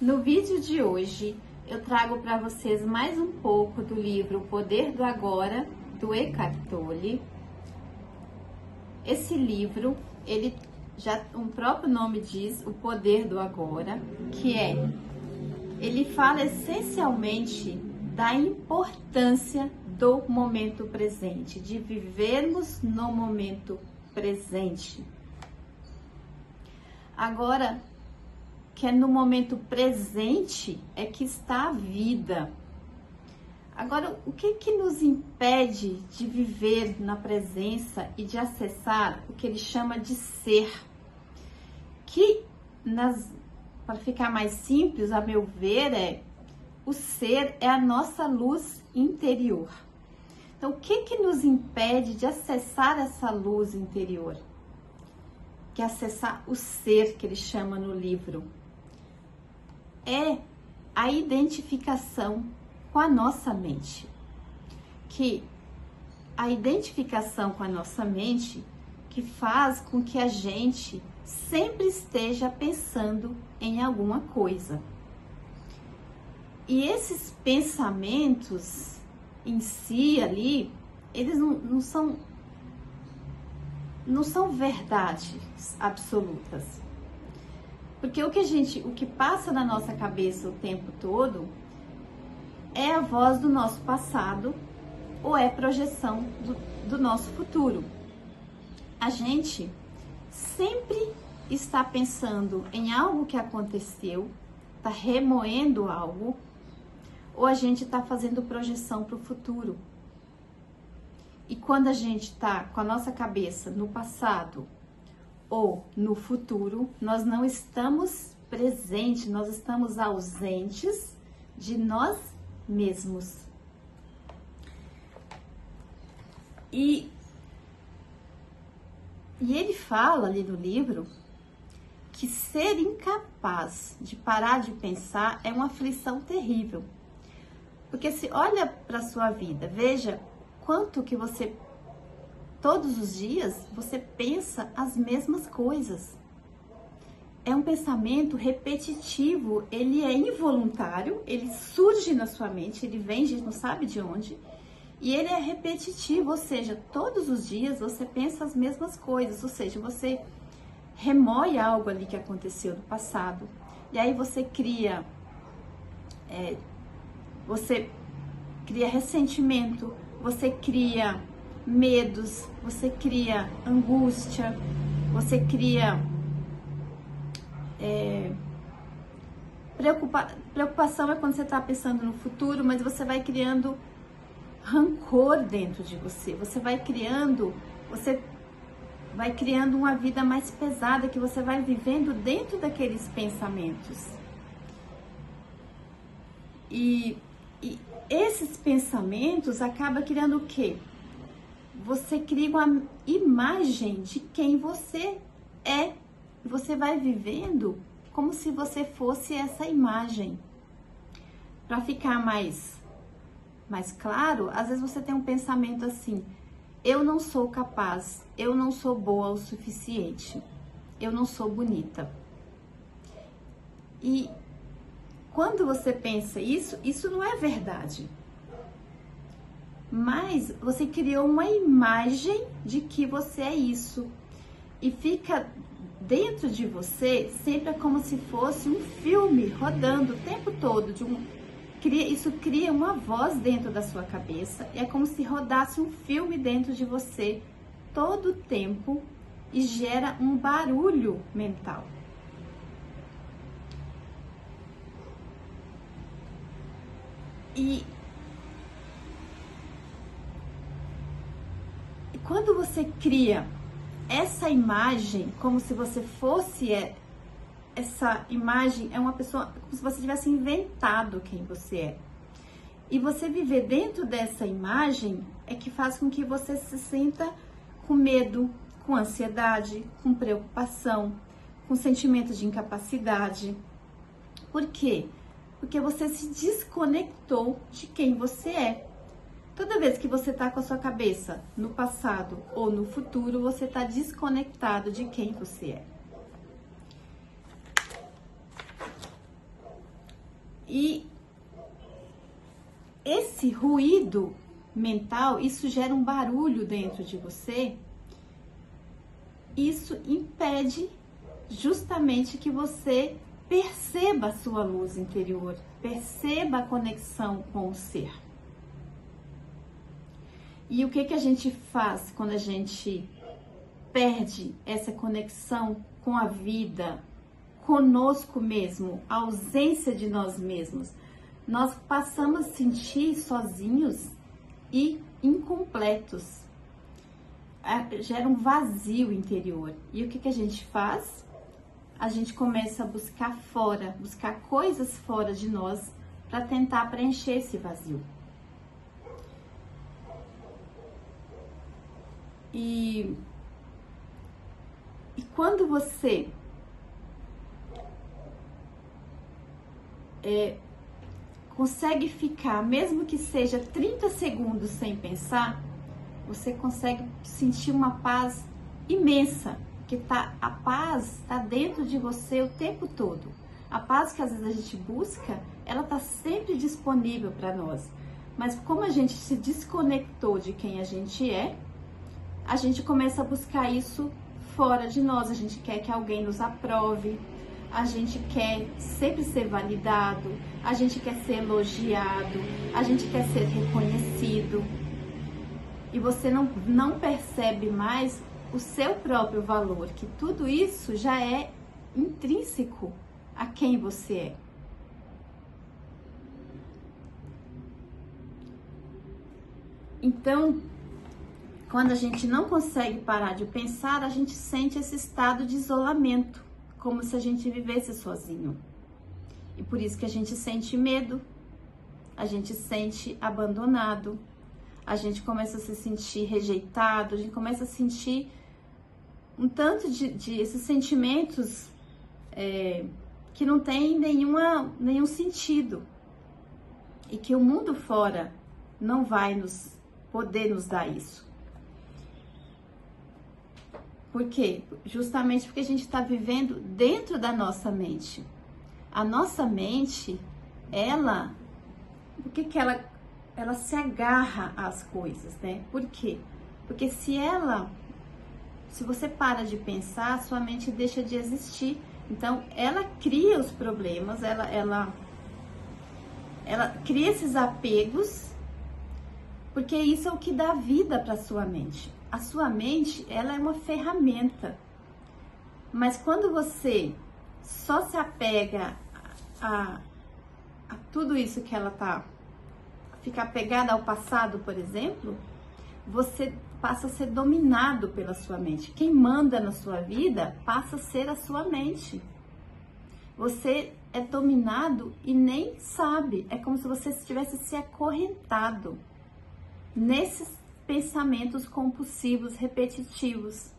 No vídeo de hoje, eu trago para vocês mais um pouco do livro O Poder do Agora, do Eckhart Tolle. Esse livro, o próprio nome diz, O Poder do Agora, ele fala essencialmente da importância do momento presente, de vivermos no momento presente. Agora, que é no momento presente é que está a vida. Agora, o que nos impede de viver na presença e de acessar o que ele chama de ser? Para ficar mais simples, a meu ver, o ser é a nossa luz interior. Então, o que nos impede de acessar essa luz interior? Que é acessar o ser que ele chama no livro. É a identificação com a nossa mente. Que a identificação com a nossa mente que faz com que a gente sempre esteja pensando em alguma coisa. E esses pensamentos em si ali, eles não são verdades absolutas. Porque o que passa na nossa cabeça o tempo todo é a voz do nosso passado ou é projeção do nosso futuro. A gente sempre está pensando em algo que aconteceu, está remoendo algo, ou a gente está fazendo projeção para o futuro. E quando a gente está com a nossa cabeça no passado ou no futuro, nós não estamos presentes, nós estamos ausentes de nós mesmos. E ele fala ali no livro que ser incapaz de parar de pensar é uma aflição terrível. Porque se olha para a sua vida, veja quanto que você, todos os dias, você pensa as mesmas coisas. É um pensamento repetitivo, ele é involuntário, ele surge na sua mente, ele vem, a gente não sabe de onde, e ele é repetitivo, ou seja, todos os dias você pensa as mesmas coisas, ou seja, você remoe algo ali que aconteceu no passado, e aí você cria ressentimento, você cria medos, você cria angústia, você cria preocupação é quando você está pensando no futuro, mas você vai criando rancor dentro de você, você vai criando uma vida mais pesada que você vai vivendo dentro daqueles pensamentos. E esses pensamentos acabam criando o quê? Você cria uma imagem de quem você é. Você vai vivendo como se você fosse essa imagem. Para ficar mais claro, às vezes você tem um pensamento assim: eu não sou capaz, eu não sou boa o suficiente, eu não sou bonita. E quando você pensa isso não é verdade. Mas você criou uma imagem de que você é isso. E fica dentro de você sempre como se fosse um filme rodando o tempo todo. Isso cria uma voz dentro da sua cabeça. É como se rodasse um filme dentro de você todo o tempo e gera um barulho mental. E quando você cria essa imagem, como se você fosse, essa imagem é uma pessoa, como se você tivesse inventado quem você é. E você viver dentro dessa imagem é que faz com que você se sinta com medo, com ansiedade, com preocupação, com sentimento de incapacidade. Por quê? Porque você se desconectou de quem você é. Toda vez que você está com a sua cabeça no passado ou no futuro, você está desconectado de quem você é. E esse ruído mental, isso gera um barulho dentro de você. Isso impede justamente que você perceba a sua luz interior, perceba a conexão com o ser. E o que a gente faz quando a gente perde essa conexão com a vida, conosco mesmo, a ausência de nós mesmos? Nós passamos a sentir sozinhos e incompletos. Gera um vazio interior. E o que a gente faz? A gente começa a buscar fora, buscar coisas fora de nós para tentar preencher esse vazio. E quando você consegue ficar, mesmo que seja 30 segundos sem pensar, você consegue sentir uma paz imensa, que a paz está dentro de você o tempo todo. A paz que às vezes a gente busca, ela está sempre disponível para nós. Mas como a gente se desconectou de quem a gente é, a gente começa a buscar isso fora de nós. A gente quer que alguém nos aprove, a gente quer sempre ser validado, a gente quer ser elogiado, a gente quer ser reconhecido. E você não percebe mais o seu próprio valor, que tudo isso já é intrínseco a quem você é. Então, quando a gente não consegue parar de pensar, a gente sente esse estado de isolamento, como se a gente vivesse sozinho. E por isso que a gente sente medo, a gente sente abandonado, a gente começa a se sentir rejeitado, a gente começa a sentir um tanto de esses sentimentos que não tem nenhum sentido. E que o mundo fora não vai poder nos dar isso. Por quê? Justamente porque a gente está vivendo dentro da nossa mente. A nossa mente, por que ela se agarra às coisas, né? Por quê? Porque se você para de pensar, sua mente deixa de existir. Então, ela cria os problemas, ela cria esses apegos, porque isso é o que dá vida para sua mente. A sua mente, ela é uma ferramenta. Mas quando você só se apega a tudo isso que ela fica apegada ao passado, por exemplo, você passa a ser dominado pela sua mente. Quem manda na sua vida passa a ser a sua mente. Você é dominado e nem sabe. É como se você tivesse se acorrentado nesses pensamentos compulsivos, repetitivos.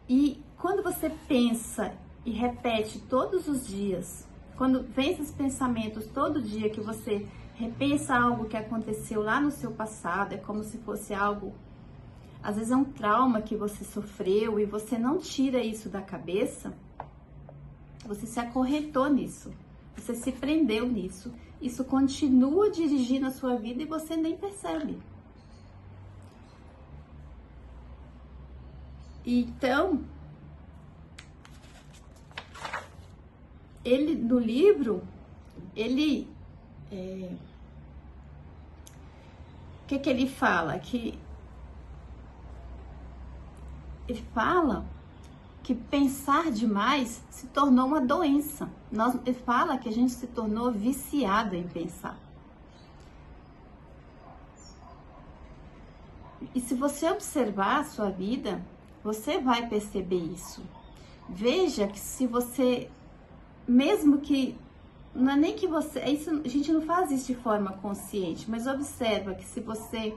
E quando você pensa e repete todos os dias, quando vem esses pensamentos todo dia, que você repensa algo que aconteceu lá no seu passado, é como se fosse algo, às vezes é um trauma que você sofreu e você não tira isso da cabeça, você se acorrentou nisso, você se prendeu nisso, isso continua dirigindo a sua vida e você nem percebe. Então, no livro, o que ele fala? Ele fala que pensar demais se tornou uma doença. Ele fala que a gente se tornou viciada em pensar. E se você observar a sua vida, você vai perceber isso. Veja que se você, mesmo que, não é nem que você, isso, a gente não faz isso de forma consciente, mas observa que se você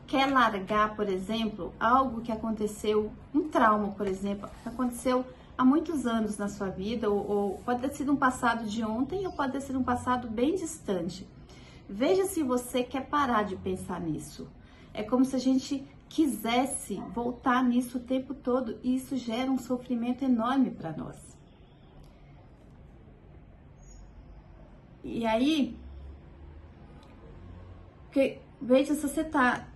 quer largar, por exemplo, algo que aconteceu, um trauma, por exemplo, que aconteceu há muitos anos na sua vida, ou pode ter sido um passado de ontem, ou pode ter sido um passado bem distante. Veja se você quer parar de pensar nisso. É como se a gente quisesse voltar nisso o tempo todo, e isso gera um sofrimento enorme para nós. E aí, porque, veja, se você tá,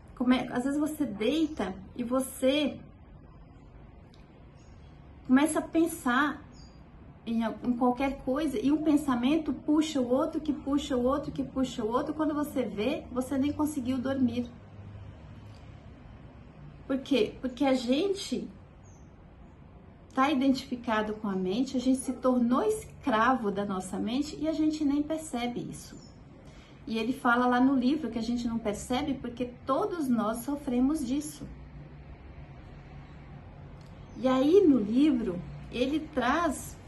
às vezes você deita e você começa a pensar em qualquer coisa e um pensamento puxa o outro, que puxa o outro, que puxa o outro. Quando você vê, você nem conseguiu dormir. Por quê? Porque a gente está identificado com a mente, a gente se tornou escravo da nossa mente e a gente nem percebe isso. E ele fala lá no livro que a gente não percebe porque todos nós sofremos disso. E aí no livro ele traz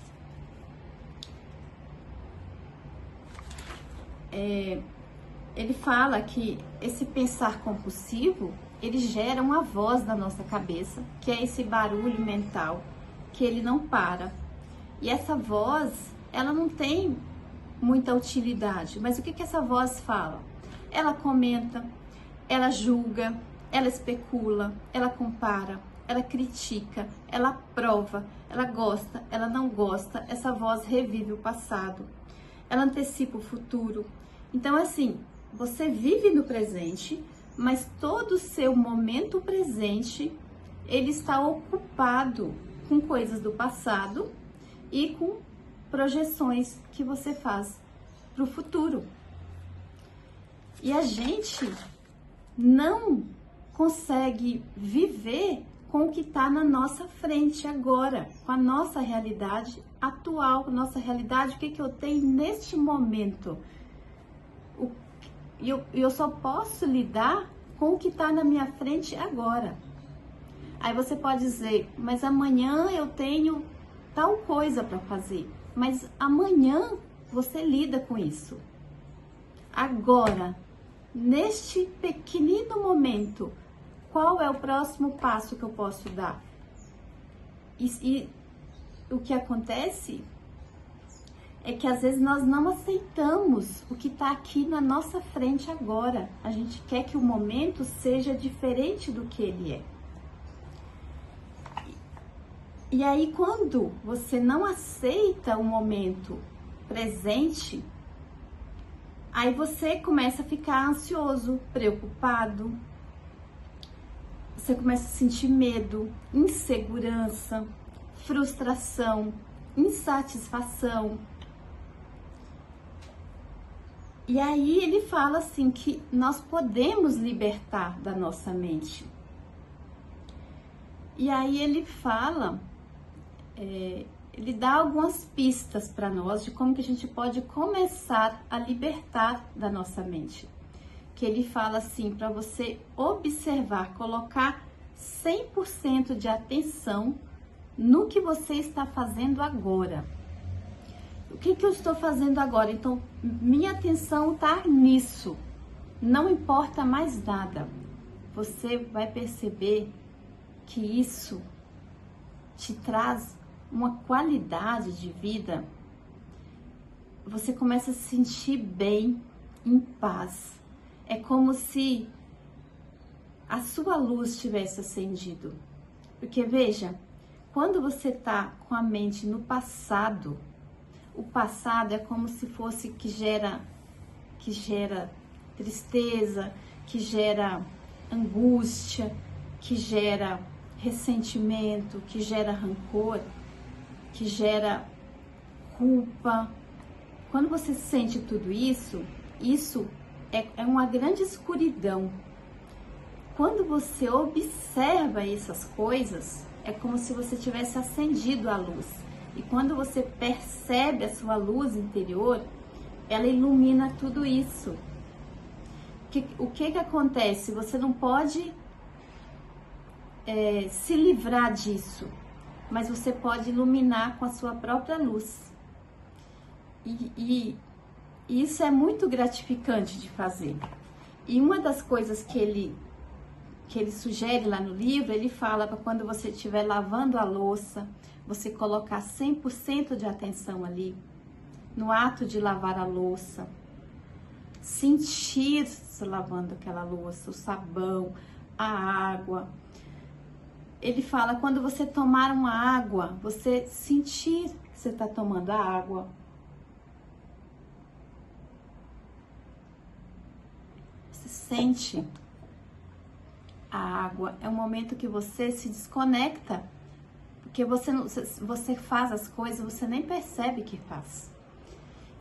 ele fala que esse pensar compulsivo, ele gera uma voz na nossa cabeça, que é esse barulho mental, que ele não para. E essa voz, ela não tem muita utilidade, mas o que que essa voz fala? Ela comenta, ela julga, ela especula, ela compara, ela critica, ela aprova, ela gosta, ela não gosta, essa voz revive o passado, ela antecipa o futuro. Então, assim, você vive no presente, mas todo o seu momento presente, ele está ocupado com coisas do passado e com projeções que você faz para o futuro. E a gente não consegue viver com o que está na nossa frente agora, com a nossa realidade atual, nossa realidade, o que eu tenho neste momento. E eu só posso lidar com o que está na minha frente agora. Aí você pode dizer, mas amanhã eu tenho tal coisa para fazer. Mas amanhã você lida com isso. Agora, neste pequenino momento, qual é o próximo passo que eu posso dar? E o que acontece é que às vezes nós não aceitamos o que está aqui na nossa frente agora. A gente quer que o momento seja diferente do que ele é. E aí, quando você não aceita o momento presente, aí você começa a ficar ansioso, preocupado, você começa a sentir medo, insegurança, frustração, insatisfação. E aí ele fala assim que nós podemos libertar da nossa mente. E aí ele fala, ele dá algumas pistas para nós de como que a gente pode começar a libertar da nossa mente. Que ele fala assim, para você observar, colocar 100% de atenção no que você está fazendo agora. O que eu estou fazendo agora? Então, minha atenção está nisso. Não importa mais nada. Você vai perceber que isso te traz uma qualidade de vida. Você começa a se sentir bem, em paz. É como se a sua luz tivesse acendido. Porque veja, quando você está com a mente no passado, o passado é como se fosse que gera tristeza, que gera angústia, que gera ressentimento, que gera rancor, que gera culpa. Quando você sente tudo isso, isso é uma grande escuridão. Quando você observa essas coisas, é como se você tivesse acendido a luz. E quando você percebe a sua luz interior, ela ilumina tudo isso. O que acontece? Você não pode se livrar disso, mas você pode iluminar com a sua própria luz. E isso é muito gratificante de fazer. E uma das coisas que ele sugere lá no livro, ele fala para quando você estiver lavando a louça, você colocar 100% de atenção ali, no ato de lavar a louça, sentir-se lavando aquela louça, o sabão, a água. Ele fala, quando você tomar uma água, você sentir que você está tomando a água. sente a água, é um momento que você se desconecta, porque você faz as coisas, você nem percebe que faz.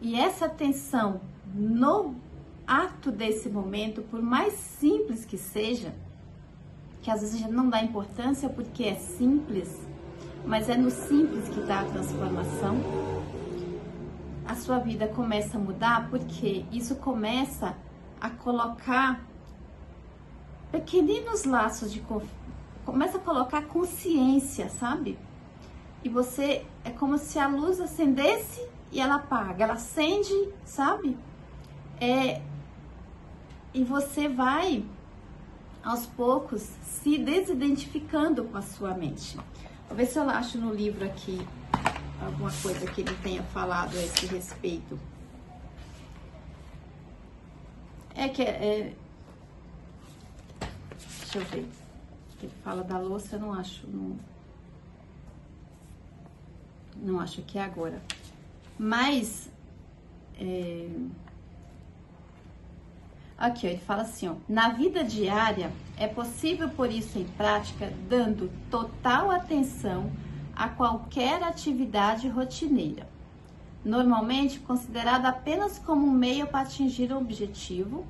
E essa atenção no ato desse momento, por mais simples que seja, que às vezes a gente não dá importância porque é simples, mas é no simples que dá a transformação, a sua vida começa a mudar, porque isso começa a colocar pequeninos laços de começa a colocar consciência, sabe? E você, é como se a luz acendesse e ela apaga, ela acende, sabe? E você vai, aos poucos, se desidentificando com a sua mente. Vou ver se eu acho no livro aqui alguma coisa que ele tenha falado a esse respeito. Deixa eu ver. Ele fala da louça, eu não acho. Não acho que é agora. Mas aqui, ó, ele fala assim, ó, na vida diária é possível pôr isso em prática dando total atenção a qualquer atividade rotineira, normalmente considerada apenas como um meio para atingir um objetivo,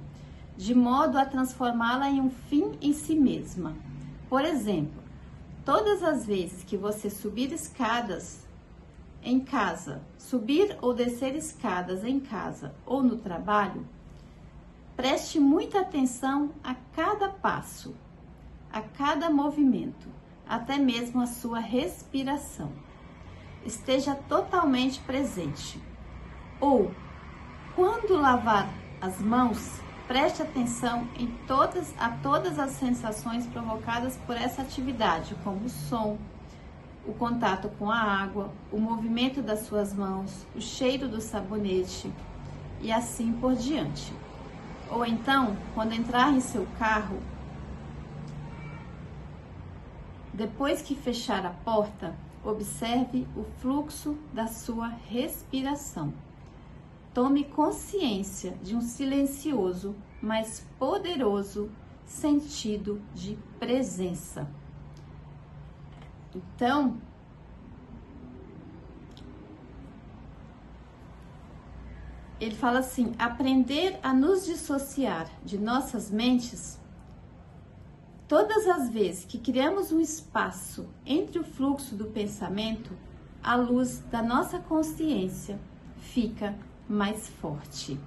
de modo a transformá-la em um fim em si mesma. Por exemplo, todas as vezes que você subir escadas em casa, subir ou descer escadas em casa ou no trabalho, preste muita atenção a cada passo, a cada movimento, até mesmo a sua respiração. Esteja totalmente presente. Ou, quando lavar as mãos, preste atenção a todas as sensações provocadas por essa atividade, como o som, o contato com a água, o movimento das suas mãos, o cheiro do sabonete e assim por diante. Ou então, quando entrar em seu carro, depois que fechar a porta, observe o fluxo da sua respiração. Tome consciência de um silencioso, mas poderoso sentido de presença. Então, ele fala assim, aprender a nos dissociar de nossas mentes, todas as vezes que criamos um espaço entre o fluxo do pensamento, a luz da nossa consciência fica mais forte.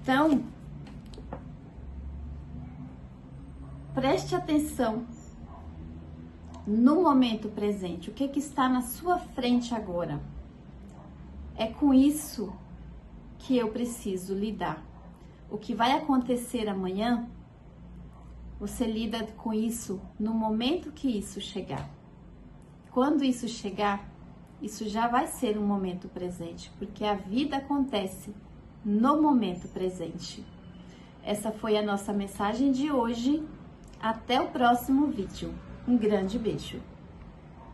Então, preste atenção no momento presente, o que está na sua frente agora. É com isso que eu preciso lidar. O que vai acontecer amanhã, você lida com isso no momento que isso chegar. Quando isso chegar, isso já vai ser um momento presente, porque a vida acontece no momento presente. Essa foi a nossa mensagem de hoje. Até o próximo vídeo. Um grande beijo.